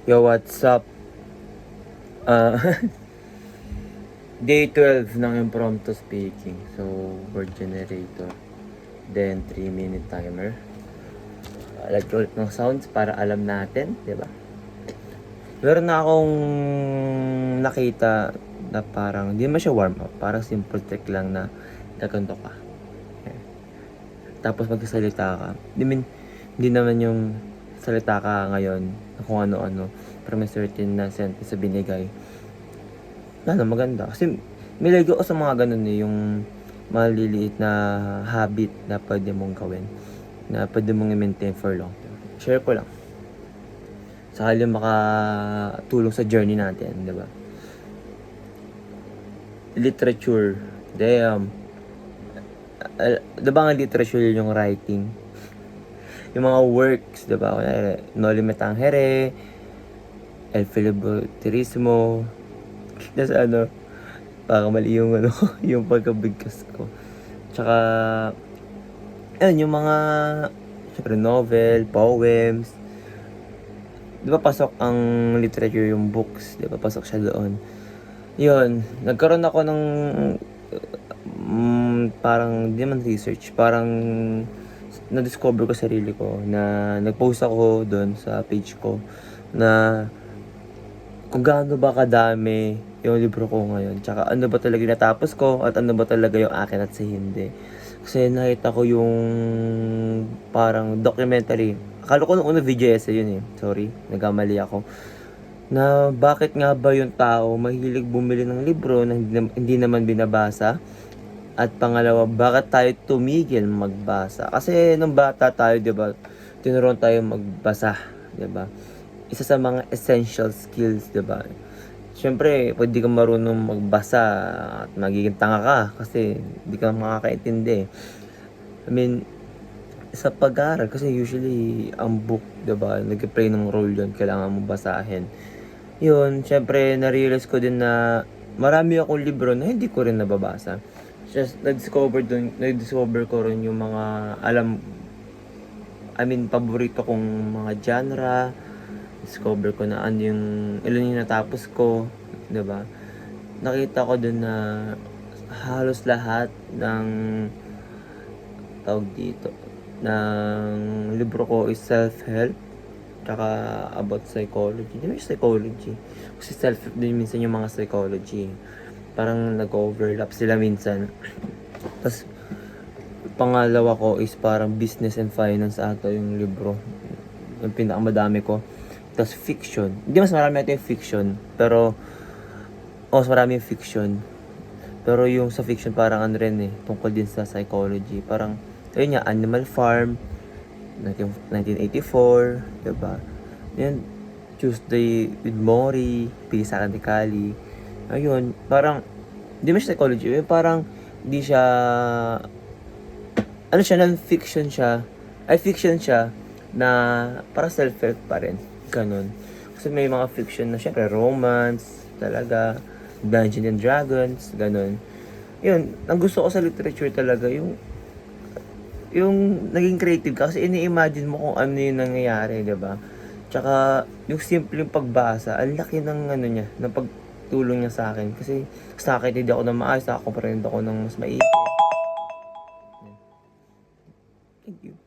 Yo, what's up? Uh, Day 12 ng impromptu speaking. So, word generator. Then, 3-minute timer. Lagyan ulit ng sounds para alam natin, di ba? Meron na akong nakita na parang, hindi naman siya warm up. Parang simple trick lang na gaganto ka. Okay. Tapos magsasalita ka. Hindi naman yung salita ka ngayon kung ano-ano. Pero may certain na sentence sa binigay. Maganda. Kasi nilagay ko sa mga ganun yung maliliit na habit na pwede mong gawin. Na pwede mong i-maintain for long term. Share ko lang. Sakali makatulong sa journey natin, di ba? Literature. Damn. Diba nga literature yung writing? Yung mga works, diba? No Limit Tangere, El Filibusterismo. Tapos baka mali yung yung pagkabigkas ko. Tsaka, yung mga, syempre novel, poems. Diba pasok ang literature yung books, diba pasok siya doon. Yun, nagkaroon ako ng parang, di man research, parang na-discover ko sarili ko na nag-post ako doon sa page ko na kung gaano ba kadami yung libro ko ngayon, tsaka ano ba talaga natapos ko at ano ba talaga yung akin at sa hindi. Kasi nakita ko yung parang documentary. Akala ko nung una video essay yun eh. Sorry, nagkamali ako. Na bakit nga ba yung tao mahilig bumili ng libro na hindi naman binabasa? At pangalawa, bakit tayo tumigil magbasa? Kasi nung bata tayo, 'di ba? Tinuruan tayo magbasa, 'di ba? Isa sa mga essential skills, 'di ba? Siyempre, pwede kang marunong magbasa at magiging tanga ka kasi hindi ka makakaintindi. I mean, sa pag-aaral kasi usually ang book, 'di ba? Nag-play ng role 'yon, kailangan mo basahin. 'Yun, siyempre na-realize ko din na marami akong libro na hindi ko rin nababasa. Just na-discover ko rin yung mga paborito kong mga genre. Discover ko na ilan yung natapos ko, 'di ba? Nakita ko dun na halos lahat ng tawag dito ng libro ko is self-help tsaka about psychology. Hindi naman psychology. Kasi self-help din minsan yung mga psychology. Parang nag-overlap sila minsan. Tapos, pangalawa ko is parang business and finance ata yung libro. Yung pinakamadami ko. Tapos fiction. Hindi mas marami ito yung fiction. Pero, mas marami yung fiction. Pero yung sa fiction parang rin tungkol din sa psychology. Parang, ayun nga, Animal Farm, 1984, diba? Yan, Tuesday with Mori, Pisa Canticali. Ayun, parang, hindi mo siya psychology, parang, hindi siya, non-fiction siya, fiction siya, na, para self-help pa rin, ganun. Kasi may mga fiction na, syempre, romance, talaga, Dungeons and Dragons, ganun. Yun, ang gusto ko sa literature talaga, yung naging creative ka, kasi ini-imagine mo kung ano yung nangyayari, diba? Tsaka, yung simpleng pagbasa, ang laki ng niya, ng pagtulong niya sa akin. Kasi sa akin, hindi ako na maayos, nakakomprehend ako ng mas maigi. Thank you.